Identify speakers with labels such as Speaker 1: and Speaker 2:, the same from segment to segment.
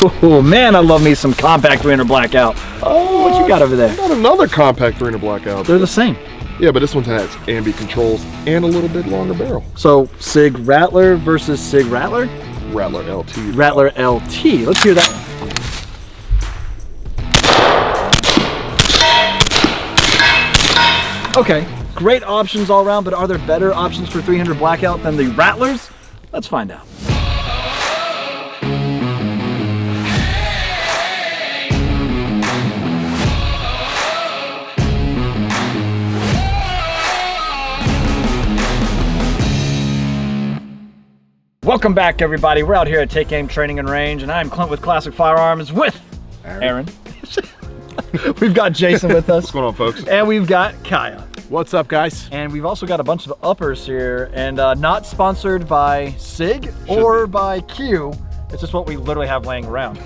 Speaker 1: Oh man, I love me some compact 300 blackout. Oh, what you got over there?
Speaker 2: Got another compact 300 blackout.
Speaker 1: They're the same.
Speaker 2: Yeah, but this one has ambient controls and a little bit longer barrel.
Speaker 1: So Sig Rattler versus Sig Rattler?
Speaker 2: Rattler LT.
Speaker 1: Rattler LT. Let's hear that one. Okay, great options all around, but are there better options for 300 blackout than the Rattlers? Let's find out. Welcome back, everybody. We're out here at Take Aim Training and Range, and I'm Clint with Classic Firearms with Aaron. We've got Jason with us.
Speaker 2: What's going on, folks?
Speaker 1: And we've got Kaya.
Speaker 3: What's up, guys?
Speaker 1: And we've also got a bunch of uppers here, and not sponsored by Sig or by Q. It's just what we literally have laying around.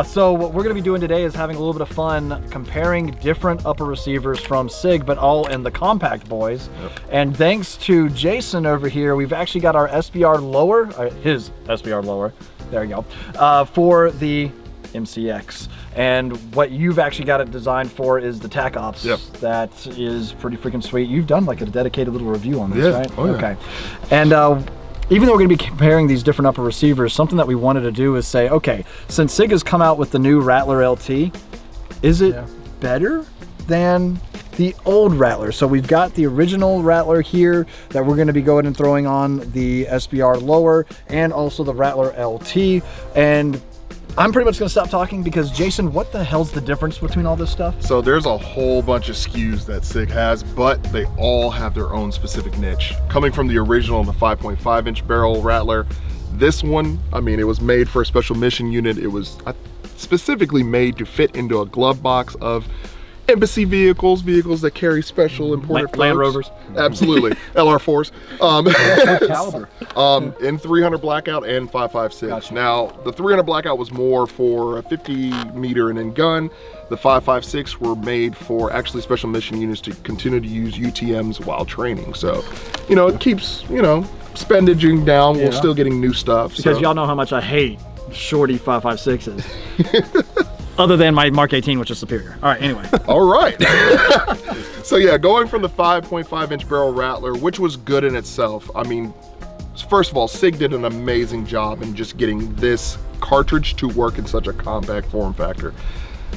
Speaker 1: So what we're gonna be doing today is having a little bit of fun comparing different upper receivers from Sig, but all in the compact boys. Yep. And thanks to Jason over here, we've actually got our SBR lower, his SBR lower, there you go, for the MCX. And what you've actually got it designed for is the Tacops.
Speaker 2: Yep.
Speaker 1: That is pretty freaking sweet. You've done like a dedicated little review on this, right?
Speaker 2: Oh, yeah.
Speaker 1: Okay. And even though we're going to be comparing these different upper receivers, something that we wanted to do is say, okay, since Sig has come out with the new Rattler LT, is it better than the old Rattler? So we've got the original Rattler here that we're going to be going and throwing on the SBR lower and also the Rattler LT. And I'm pretty much going to stop talking because Jason, what the hell's the difference between all this stuff?
Speaker 2: So there's a whole bunch of SKUs that Sig has, but they all have their own specific niche. Coming from the original, the 5.5 inch barrel Rattler, this one, I mean, it was made for a special mission unit. It was specifically made to fit into a glove box of embassy vehicles that carry special imported
Speaker 1: Land Rovers.
Speaker 2: Absolutely. LR4s. In 300 blackout and 5.56.
Speaker 1: Gotcha.
Speaker 2: Now, the 300 blackout was more for a 50 meter and in gun. The 5.56 were made for actually special mission units to continue to use UTMs while training. So, you know, it keeps, you know, spendaging down while still getting new stuff.
Speaker 1: Because y'all know how much I hate shorty 5.56s. Other than my Mark 18, which is superior. All right, anyway.
Speaker 2: All right. So yeah, going from the 5.5 inch barrel Rattler, which was good in itself. I mean, first of all, Sig did an amazing job in just getting this cartridge to work in such a compact form factor.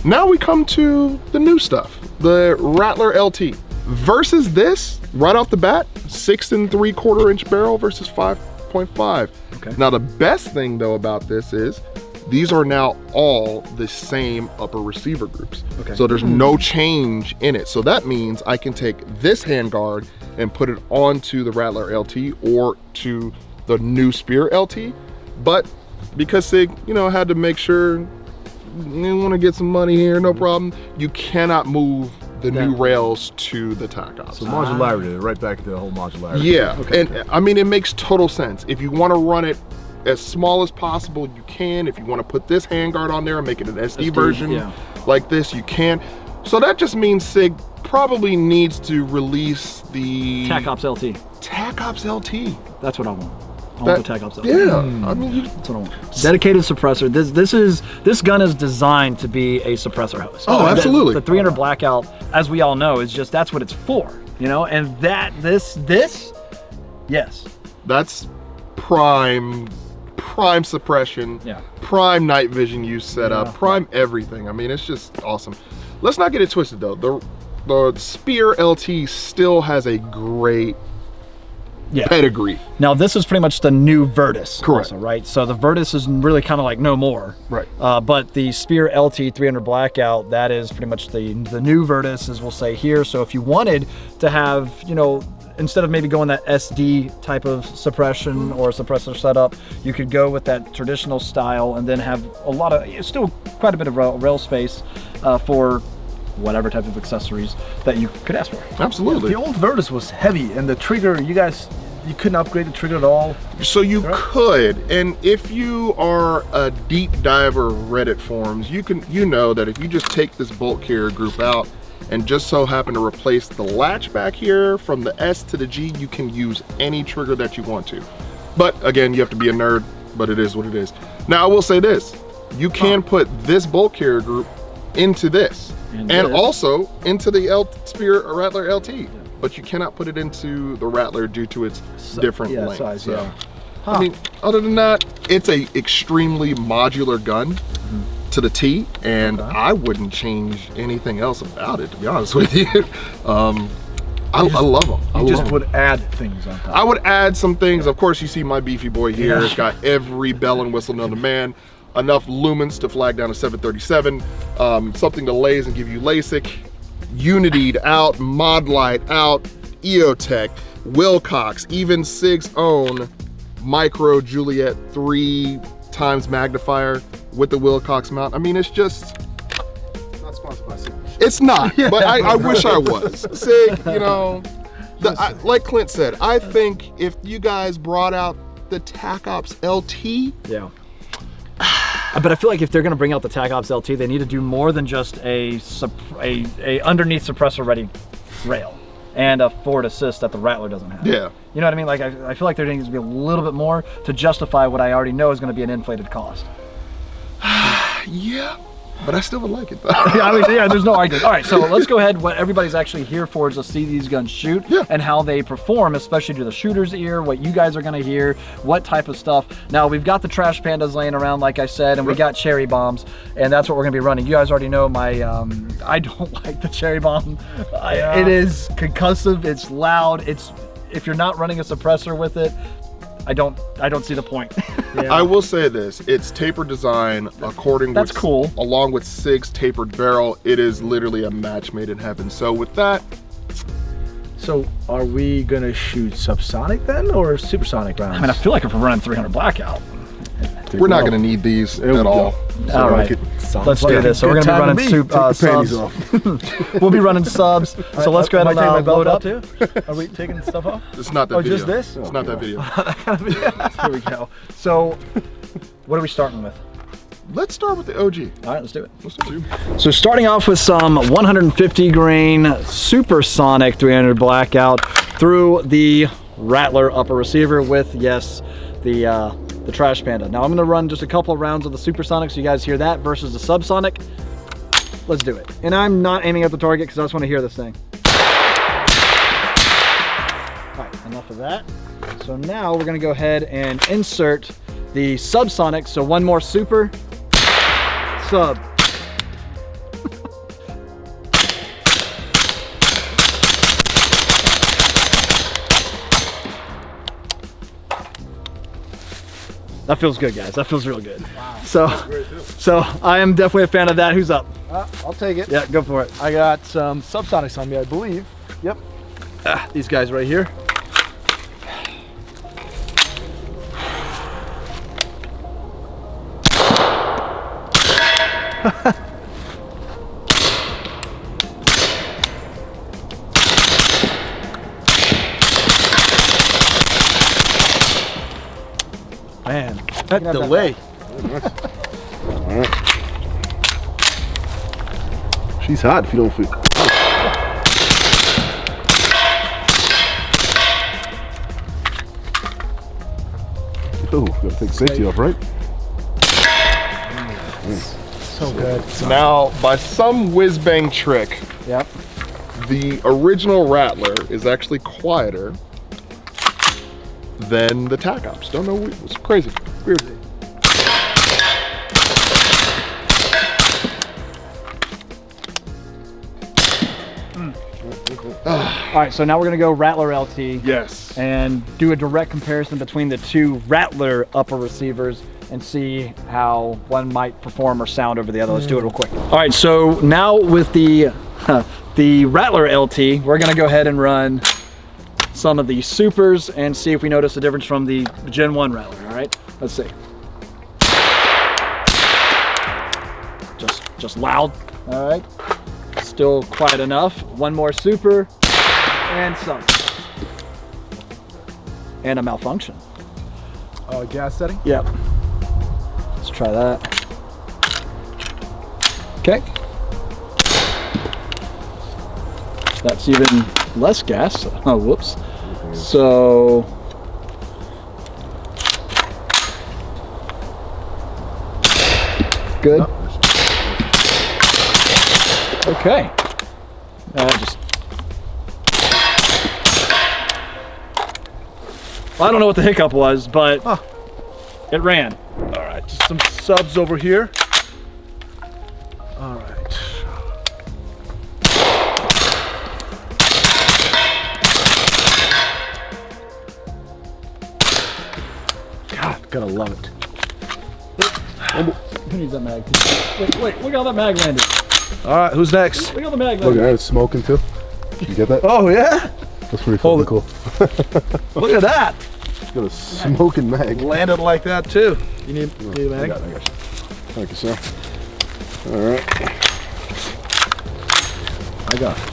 Speaker 2: Now we come to the new stuff, the Rattler LT. Versus this, right off the bat, 6 3/4 inch barrel versus 5.5.
Speaker 1: Okay.
Speaker 2: Now the best thing though about this is, these are now all the same upper receiver groups. Okay. So there's no change in it. So that means I can take this handguard and put it onto the Rattler LT or to the new Spear LT. But because Sig, you know, had to make sure you want to get some money here, no problem. You cannot move the new rails to the Tacops.
Speaker 3: So modularity, right back to the whole modularity.
Speaker 2: Yeah,
Speaker 1: okay.
Speaker 2: And I mean, it makes total sense. If you want to run it as small as possible, you can. If you want to put this handguard on there and make it an SD version like this, you can. So that just means Sig probably needs to release the
Speaker 1: Tacops LT.
Speaker 2: Tacops LT.
Speaker 1: That's what I want. I want the Tacops LT.
Speaker 2: Yeah, I mean,
Speaker 1: that's what I want. Dedicated suppressor. This gun is designed to be a suppressor host.
Speaker 2: Oh, absolutely.
Speaker 1: The 300 blackout, as we all know, is just that's what it's for. You know, and this, yes,
Speaker 2: that's prime suppression, prime night vision use setup, prime everything. I mean, it's just awesome. Let's not get it twisted though. The Spear LT still has a great pedigree.
Speaker 1: Now this is pretty much the new Virtus.
Speaker 2: Correct.
Speaker 1: Also, right? So the Virtus is really kind of like no more.
Speaker 2: Right.
Speaker 1: But the Spear LT 300 blackout, that is pretty much the new Virtus, as we'll say here. So if you wanted to have, you know, instead of maybe going that SD type of suppression or suppressor setup, you could go with that traditional style and then have a lot of, still quite a bit of rail space for whatever type of accessories that you could ask for.
Speaker 2: Absolutely.
Speaker 3: The old Virtus was heavy, and the trigger, you couldn't upgrade the trigger at all.
Speaker 2: So you could, and if you are a deep diver Reddit forums, you know that if you just take this bolt carrier group out and just so happen to replace the latch back here from the S to the G, you can use any trigger that you want to. But again, you have to be a nerd, but it is what it is. Now I will say this, you can put this bolt carrier group into this, and also into the Spear Rattler LT, but you cannot put it into the Rattler due to its different length.
Speaker 3: Size,
Speaker 2: so, I mean, other than that, it's a extremely modular gun to the T, and I wouldn't change anything else about it, to be honest with you. I love them.
Speaker 3: You just would add things on top.
Speaker 2: I would add some things. Of course, you see my beefy boy here. It's got every bell and whistle known to man. Enough lumens to flag down a 737. Something to laze and give you LASIK. Unitied out, Mod Light out, EOTech, Wilcox, even Sig's own Micro Juliet 3x magnifier with the Wilcox mount. I mean, it's just...
Speaker 3: Not sponsored by Sig.
Speaker 2: It's not, but I wish I was. Sig, you know, like Clint said, I think if you guys brought out the Tacops LT.
Speaker 1: Yeah. But I feel like if they're going to bring out the Tacops LT, they need to do more than just a underneath suppressor ready rail and a forward assist that the Rattler doesn't have.
Speaker 2: Yeah.
Speaker 1: You know what I mean? Like I feel like there needs to be a little bit more to justify what I already know is going to be an inflated cost.
Speaker 2: Yeah. But I still would like it though.
Speaker 1: I mean, yeah, there's no argument. All right, so let's go ahead. What everybody's actually here for is to see these guns shoot and how they perform, especially to the shooter's ear, what you guys are gonna hear, what type of stuff. Now, we've got the trash pandas laying around, like I said, and we got cherry bombs, and that's what we're gonna be running. You guys already know my, I don't like the cherry bomb. It is concussive, it's loud, if you're not running a suppressor with it, I don't see the point.
Speaker 2: I will say this, it's tapered design according
Speaker 1: That's cool.
Speaker 2: Along with Sig's tapered barrel, it is literally a match made in heaven. So with that.
Speaker 3: So are we gonna shoot subsonic then or supersonic rounds?
Speaker 1: I mean, I feel like if we're running 300 blackout.
Speaker 2: We're not gonna need these at all.
Speaker 1: So all right, let's do this. So we're gonna be running subs. We'll be running subs. So let's go ahead and load up.
Speaker 3: Too? Are we taking stuff off?
Speaker 2: It's not that video.
Speaker 3: Just this?
Speaker 2: It's not that video.
Speaker 1: Here we go. So what are we starting with?
Speaker 2: Let's start with the OG.
Speaker 1: All right, let's do it.
Speaker 2: Let's do it.
Speaker 1: So starting off with some 150 grain supersonic 300 blackout through the Rattler upper receiver with, yes, the trash panda. Now I'm gonna run just a couple of rounds of the supersonic so you guys hear that versus the subsonic. Let's do it. And I'm not aiming at the target because I just want to hear this thing. All right, enough of that. So now we're gonna go ahead and insert the subsonic. So one more super, sub. That feels good, guys. That feels real good. Wow. So I am definitely a fan of that. Who's up?
Speaker 3: I'll take it.
Speaker 1: Yeah, go for it.
Speaker 3: I got some subsonics on me, I believe. Yep. These guys right here. Man, that delay.
Speaker 4: She's hot if you don't feel. Oh, gotta take safety off, right?
Speaker 3: So good.
Speaker 2: Now, by some whiz bang trick,
Speaker 1: Yep.
Speaker 2: the original Rattler is actually quieter than the Tacops. Don't know, it's crazy, weird.
Speaker 1: All right, so now we're gonna go Rattler LT.
Speaker 2: Yes.
Speaker 1: And do a direct comparison between the two Rattler upper receivers and see how one might perform or sound over the other. Let's do it real quick. All right, so now with the Rattler LT, we're gonna go ahead and run some of the supers and see if we notice a difference from the Gen 1 Rattler, all right? Let's see. Just loud, all right? Still quiet enough. One more super and some. And a malfunction.
Speaker 3: Gas setting?
Speaker 1: Yep. Let's try that. Okay. That's even less gas. Oh, whoops. So Good.
Speaker 4: No.
Speaker 1: Okay. Just. Well, I don't know what the hiccup was, but it ran.
Speaker 3: All right, just some subs over here. All right. God, gotta love it.
Speaker 1: Who needs that mag? Wait, look how that mag landed.
Speaker 3: All right, who's next?
Speaker 1: Look how the mag
Speaker 4: Look
Speaker 1: landed.
Speaker 4: at that, it's smoking too. You get that?
Speaker 3: Oh yeah,
Speaker 4: That's pretty
Speaker 3: Hold
Speaker 4: fucking
Speaker 3: it.
Speaker 4: cool.
Speaker 3: look at that.
Speaker 4: It's got a smoking mag.
Speaker 3: Landed like that too. You need a mag?
Speaker 4: I got you. Thank you, sir. All right.
Speaker 3: I got it.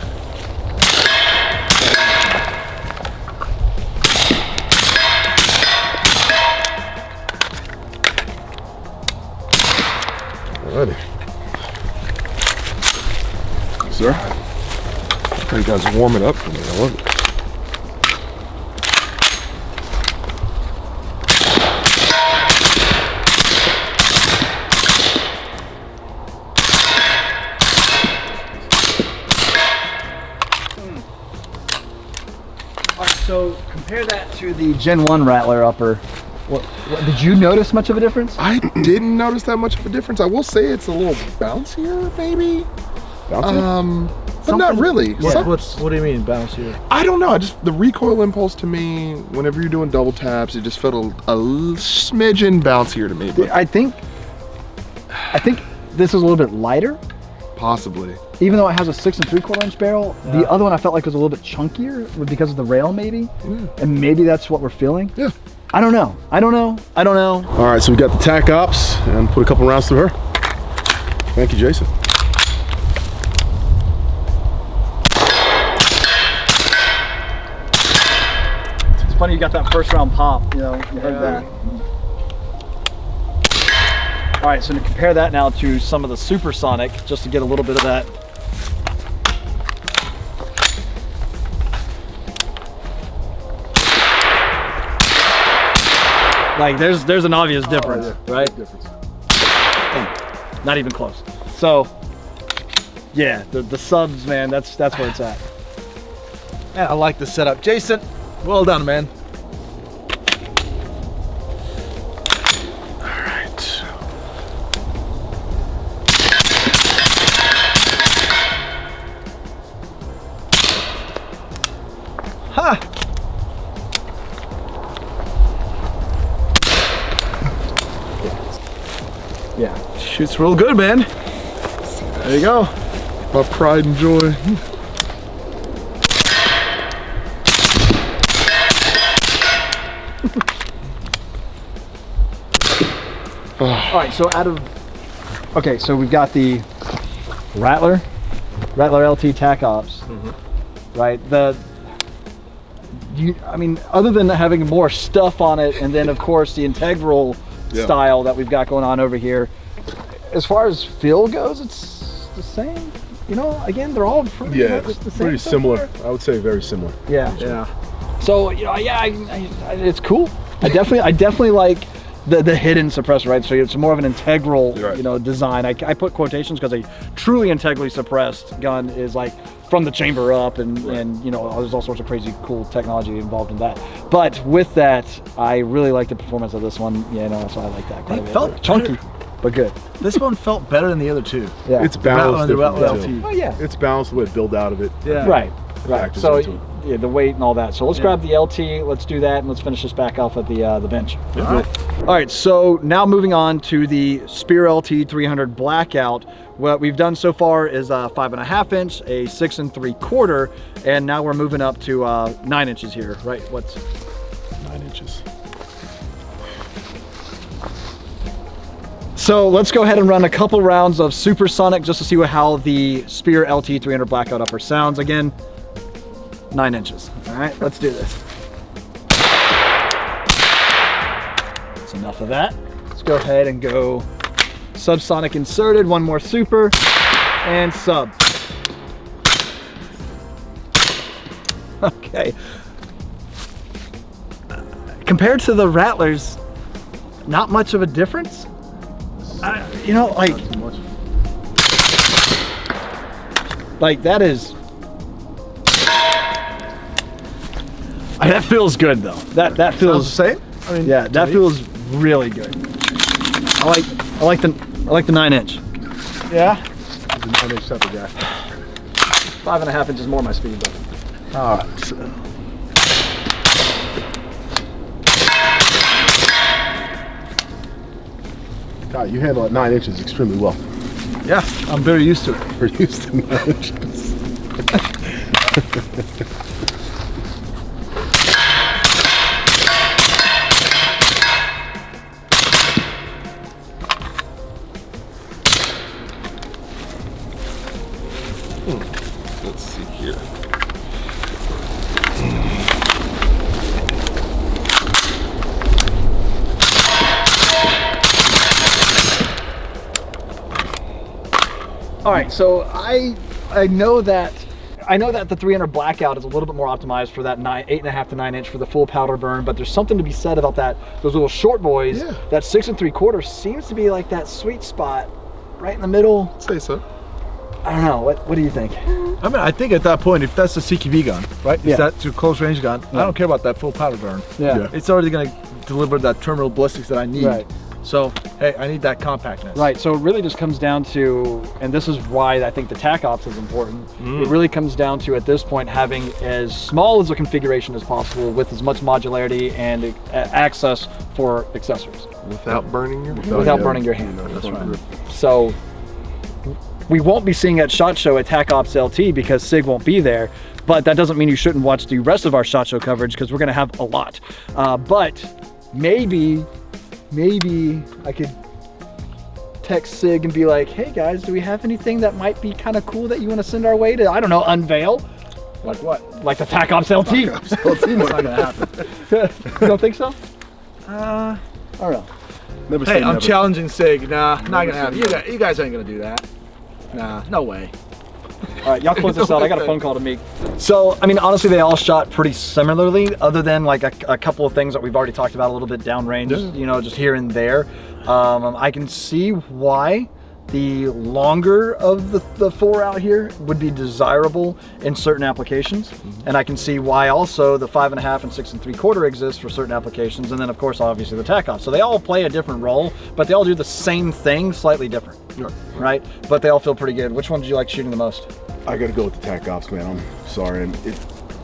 Speaker 4: Alrighty. Sir, I think you guys warm it up for me. I love it.
Speaker 1: So compare that to the Gen 1 Rattler upper. What, did you notice much of a difference?
Speaker 2: I didn't notice that much of a difference. I will say it's a little bouncier, maybe. But not really.
Speaker 3: What do you mean bounce here?
Speaker 2: I don't know. The recoil impulse to me, whenever you're doing double taps, it just felt a smidgen bouncier to me. But
Speaker 1: I think this is a little bit lighter.
Speaker 2: possibly.
Speaker 1: Even though it has a 6 3/4 inch barrel, the other one I felt like was a little bit chunkier because of the rail maybe. And maybe that's what we're feeling.
Speaker 2: Yeah.
Speaker 1: I don't know.
Speaker 4: All right, so we got the Tacops and put a couple rounds through her. Thank you, Jason.
Speaker 1: It's funny you got that first round pop, you know, you heard that. All right, so to compare that now to some of the supersonic, just to get a little bit of that. Like there's an obvious difference, right?
Speaker 4: Difference.
Speaker 1: Not even close. So, yeah, the subs, man, that's where it's at.
Speaker 3: Man, I like the setup. Jason, well done, man.
Speaker 4: All right.
Speaker 3: Ha!
Speaker 1: Yeah.
Speaker 3: Shoots real good, man. There you go.
Speaker 2: My pride and joy.
Speaker 1: All right, so okay, so we've got the Rattler LT Tacops, right? I mean, other than having more stuff on it, and then of course the integral style that we've got going on over here. As far as feel goes, it's the same. You know, again, they're all pretty much the same.
Speaker 4: Pretty
Speaker 1: so
Speaker 4: similar.
Speaker 1: far.
Speaker 4: I would say very similar.
Speaker 1: Yeah.
Speaker 3: Yeah.
Speaker 1: So you know, yeah, it's cool. I definitely like the hidden suppressor, right? So it's more of an integral,
Speaker 2: Right.
Speaker 1: you know, design. I put quotations because a truly integrally suppressed gun is like from the chamber up, and you know, there's all sorts of crazy cool technology involved in that. But with that, I really like the performance of this one. You know, so I like that quite a
Speaker 3: It
Speaker 1: bit.
Speaker 3: felt
Speaker 1: chunky, but good.
Speaker 3: This one felt better than the other two.
Speaker 1: Yeah.
Speaker 4: It's balanced.
Speaker 3: The
Speaker 4: different,
Speaker 3: Rattler
Speaker 4: too.
Speaker 3: LT.
Speaker 1: Oh yeah.
Speaker 4: It's balanced the way it built out of it.
Speaker 3: Yeah.
Speaker 1: Right.
Speaker 4: Factors
Speaker 1: So
Speaker 4: into it.
Speaker 1: yeah, the weight and all that. So let's grab the LT. Let's do that, and let's finish this back off at the bench.
Speaker 3: All right.
Speaker 1: All right, so now moving on to the Spear LT 300 Blackout. What we've done so far is a 5.5 inch, a 6 3/4, and now we're moving up to 9 inches here, right? What's
Speaker 4: 9 inches.
Speaker 1: So let's go ahead and run a couple rounds of supersonic just to see how the Spear LT 300 Blackout upper sounds. Again, 9 inches. All right, let's do this. That's enough of that. Let's go ahead and go subsonic inserted, one more super, and sub. Okay. Compared to the Rattlers, not much of a difference. You know, like that is. That feels good though. That feels
Speaker 3: the same. I mean,
Speaker 1: yeah, that feels really good. I like the 9-inch.
Speaker 3: Yeah. It's a 9-inch sepper jack.
Speaker 1: 5.5 inches more my speed, but.
Speaker 3: All right. So.
Speaker 4: God, you handle it 9 inches extremely well.
Speaker 3: Yeah, I'm very used to it.
Speaker 4: We're used to 9 inches.
Speaker 2: Let's see here.
Speaker 1: All right, so I know that the 300 blackout is a little bit more optimized for that 8.5 to 9 inch for the full powder burn, but there's something to be said about those little short boys.
Speaker 2: Yeah.
Speaker 1: That 6 3/4 seems to be like that sweet spot, right in the middle.
Speaker 2: Say so.
Speaker 1: I don't know. What do you think?
Speaker 3: I mean, I think at that point, if that's a CQB gun, right?
Speaker 1: Yeah.
Speaker 3: If that's your close range gun, I don't care about that full powder burn.
Speaker 1: Yeah.
Speaker 3: It's already going to deliver that terminal ballistics that I need.
Speaker 1: Right.
Speaker 3: So, hey, I need that compactness.
Speaker 1: Right, so it really just comes down to, and this is why I think the Tacops is important. It really comes down to, at this point, having as small as a configuration as possible with as much modularity and access for accessories.
Speaker 2: Without burning your hand.
Speaker 1: Without burning your hand.
Speaker 3: That's right.
Speaker 1: So we won't be seeing at SHOT Show at Tacops LT because Sig won't be there, but that doesn't mean you shouldn't watch the rest of our SHOT Show coverage because we're gonna have a lot. But maybe I could text Sig and be like, hey guys, do we have anything that might be kind of cool that you want to send our way to, I don't know, unveil?
Speaker 3: Like what?
Speaker 1: Like the Tacops LT.
Speaker 3: That's not going to happen.
Speaker 1: You don't think so? I don't know.
Speaker 4: Never
Speaker 3: Hey,
Speaker 4: say
Speaker 3: I'm
Speaker 4: never.
Speaker 3: challenging Sig. Nah, not going to happen. You guys ain't going to do that. Nah, no way.
Speaker 1: All right, y'all close this out. I got a phone call to make. So, I mean, honestly, they all shot pretty similarly, other than like a couple of things that we've already talked about a little bit downrange, you know, just here and there. I can see why the longer of the 4 out here would be desirable in certain applications. And I can see why also the 5.5 and 6 3/4 exists for certain applications. And then of course, obviously the Tacops. So they all play a different role, but they all do the same thing, slightly different, right? But they all feel pretty good. Which one did you like shooting the most?
Speaker 4: I got to go with the Tacops, man. I'm sorry. And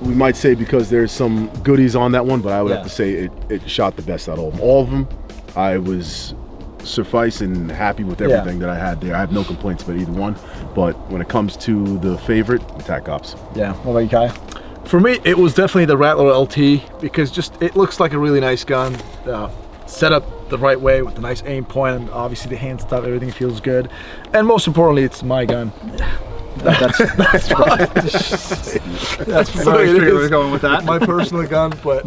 Speaker 4: we might say because there's some goodies on that one, but I would have to say it shot the best out of them. All of them, I was suffice and happy with everything that I had there. I have no complaints about either one, but when it comes to the favorite, the Tacops.
Speaker 1: Yeah, what about you, Kai?
Speaker 3: For me, it was definitely the Rattler LT because just it looks like a really nice gun. Set up the right way with the nice aim point, and obviously the hand stuff, everything feels good. And most importantly, it's my gun.
Speaker 1: That's very true. We're going with that.
Speaker 3: My personal gun, but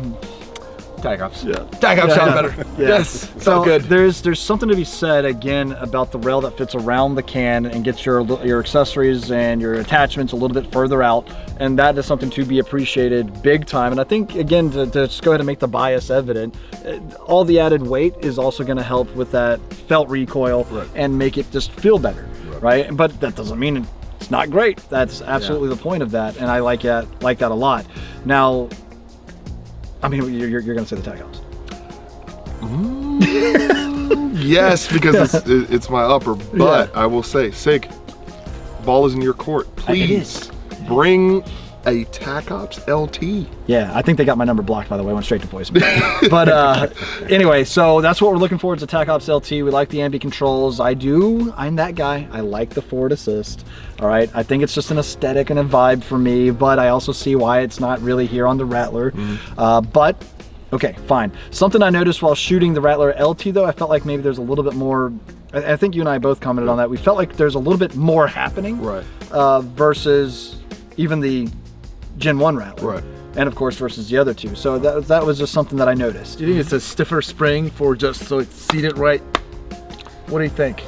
Speaker 3: Tacops.
Speaker 1: Yeah.
Speaker 3: Tacops sound better.
Speaker 1: Yeah.
Speaker 3: Yes.
Speaker 1: So
Speaker 3: So good.
Speaker 1: there's something to be said again about the rail that fits around the can and gets your accessories and your attachments a little bit further out, and that is something to be appreciated big time. And I think again to just go ahead and make the bias evident, all the added weight is also going to help with that felt recoil and make it just feel better, right? But that doesn't mean it's not great. That's absolutely the point of that, and I like that a lot. Now, I mean, you're gonna say the Tacops.
Speaker 2: Yes, because it's my upper, but I will say, Sig, ball is in your court. Please bring a Tacops LT.
Speaker 1: Yeah, I think they got my number blocked, by the way. Went straight to voicemail. But anyway, so that's what we're looking for. It's a Tacops LT. We like the ambi controls. I'm that guy. I like the forward assist. All right, I think it's just an aesthetic and a vibe for me, but I also see why it's not really here on the Rattler. But okay, fine. Something I noticed while shooting the Rattler LT, though, I felt like maybe there's a little bit more. I think you and I both commented on that. We felt like there's a little bit more happening, versus even the Gen 1 Rattler, and of course versus the other two. So that was just something that I noticed.
Speaker 3: Do you think it's a stiffer spring for just so it's seated right? What do you think?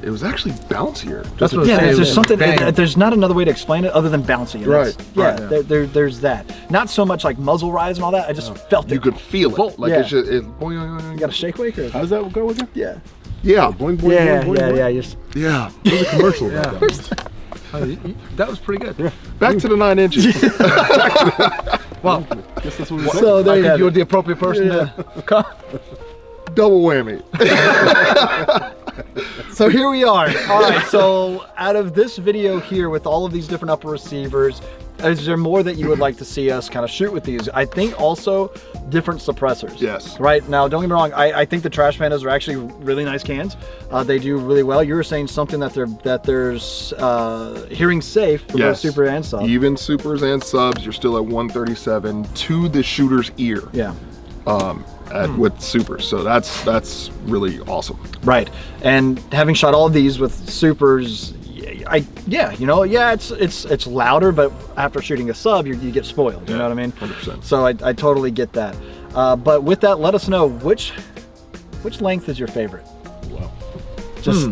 Speaker 2: It was actually bouncier.
Speaker 3: That's what I'm
Speaker 1: Yeah,
Speaker 3: saying.
Speaker 1: there's something.
Speaker 3: Bang.
Speaker 1: There's not another way to explain it other than bouncy.
Speaker 2: Right.
Speaker 1: Yeah, there's that. Not so much like muzzle rise and all that. I just felt it.
Speaker 2: You could feel it. Like
Speaker 1: Yeah.
Speaker 2: it's just,
Speaker 1: You got a shake wake or?
Speaker 4: How does that go again?
Speaker 1: Yeah.
Speaker 2: Yeah.
Speaker 4: Boing, boing,
Speaker 1: Yeah,
Speaker 4: boing, boing,
Speaker 1: yeah,
Speaker 4: boing.
Speaker 1: yeah. Just
Speaker 2: Yeah.
Speaker 4: There's a commercial about
Speaker 3: Yeah.
Speaker 4: that.
Speaker 3: That was pretty good.
Speaker 2: Back to the 9 inches.
Speaker 3: Well,
Speaker 4: Guess that's what we
Speaker 1: so there
Speaker 3: I
Speaker 1: you
Speaker 3: think
Speaker 1: have
Speaker 3: you're
Speaker 1: it.
Speaker 3: the appropriate person to come.
Speaker 2: Double whammy.
Speaker 1: So here we are. All right, so out of this video here with all of these different upper receivers, is there more that you would like to see us kind of shoot with these? I think also different suppressors.
Speaker 2: Yes.
Speaker 1: Right, now don't get me wrong, I think the Trash Pandas are actually really nice cans. They do really well. You were saying something that there's hearing safe for both
Speaker 2: Yes.
Speaker 1: super and sub.
Speaker 2: Even supers and subs, you're still at 137 to the shooter's ear.
Speaker 1: Yeah.
Speaker 2: With supers, so that's really awesome.
Speaker 1: Right, and having shot all of these with supers, it's louder, but after shooting a sub, you get spoiled. You know what I mean?
Speaker 2: 100%.
Speaker 1: So I totally get that. But with that, let us know which length is your favorite.
Speaker 4: Wow.
Speaker 1: Just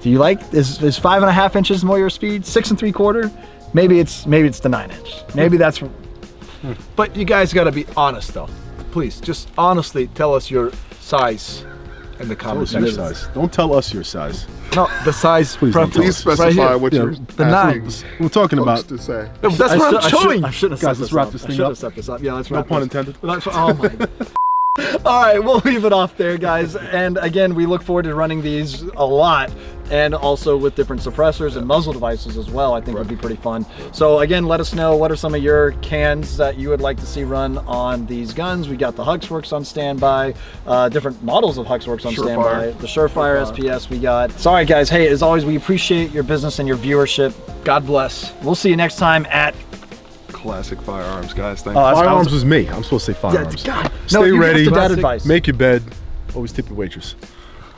Speaker 1: do you like is 5.5 inches more your speed? 6 3/4? Maybe it's the 9 inch. Maybe that's.
Speaker 3: But you guys got to be honest though. Please, just honestly tell us your size in the
Speaker 4: Tell
Speaker 3: comments
Speaker 4: us your
Speaker 3: section.
Speaker 4: size. Don't tell us your size.
Speaker 3: No, the size.
Speaker 4: Please don't tell
Speaker 2: Please
Speaker 4: us.
Speaker 2: specify
Speaker 3: Right here.
Speaker 2: what
Speaker 4: Yeah,
Speaker 2: you're
Speaker 3: the
Speaker 2: asking
Speaker 3: nines.
Speaker 4: We're talking
Speaker 2: folks
Speaker 4: about.
Speaker 2: to say.
Speaker 3: No, that's what I'm showing.
Speaker 1: I should have
Speaker 4: Guys, let's wrap this thing up.
Speaker 1: set this up. Yeah, let's
Speaker 4: No
Speaker 1: wrap
Speaker 4: pun
Speaker 1: this.
Speaker 4: intended.
Speaker 1: Oh my. All right, we'll leave it off there, guys. And again, we look forward to running these a lot, and also with different suppressors and muzzle devices as well. I think would be pretty fun. So again, let us know what are some of your cans that you would like to see run on these guns. We got the Huxworks on standby, different models of Huxworks on standby, the Surefire SPS we got. Sorry guys, hey, as always, we appreciate your business and your viewership.
Speaker 3: God bless.
Speaker 1: We'll see you next time at
Speaker 2: Classic firearms, guys. Thank
Speaker 1: Oh,
Speaker 2: you.
Speaker 4: Firearms was me. I'm supposed to say firearms.
Speaker 1: God.
Speaker 4: Stay
Speaker 1: No, you have
Speaker 4: ready.
Speaker 1: to dad advice.
Speaker 4: Make your bed. Always tip your waitress.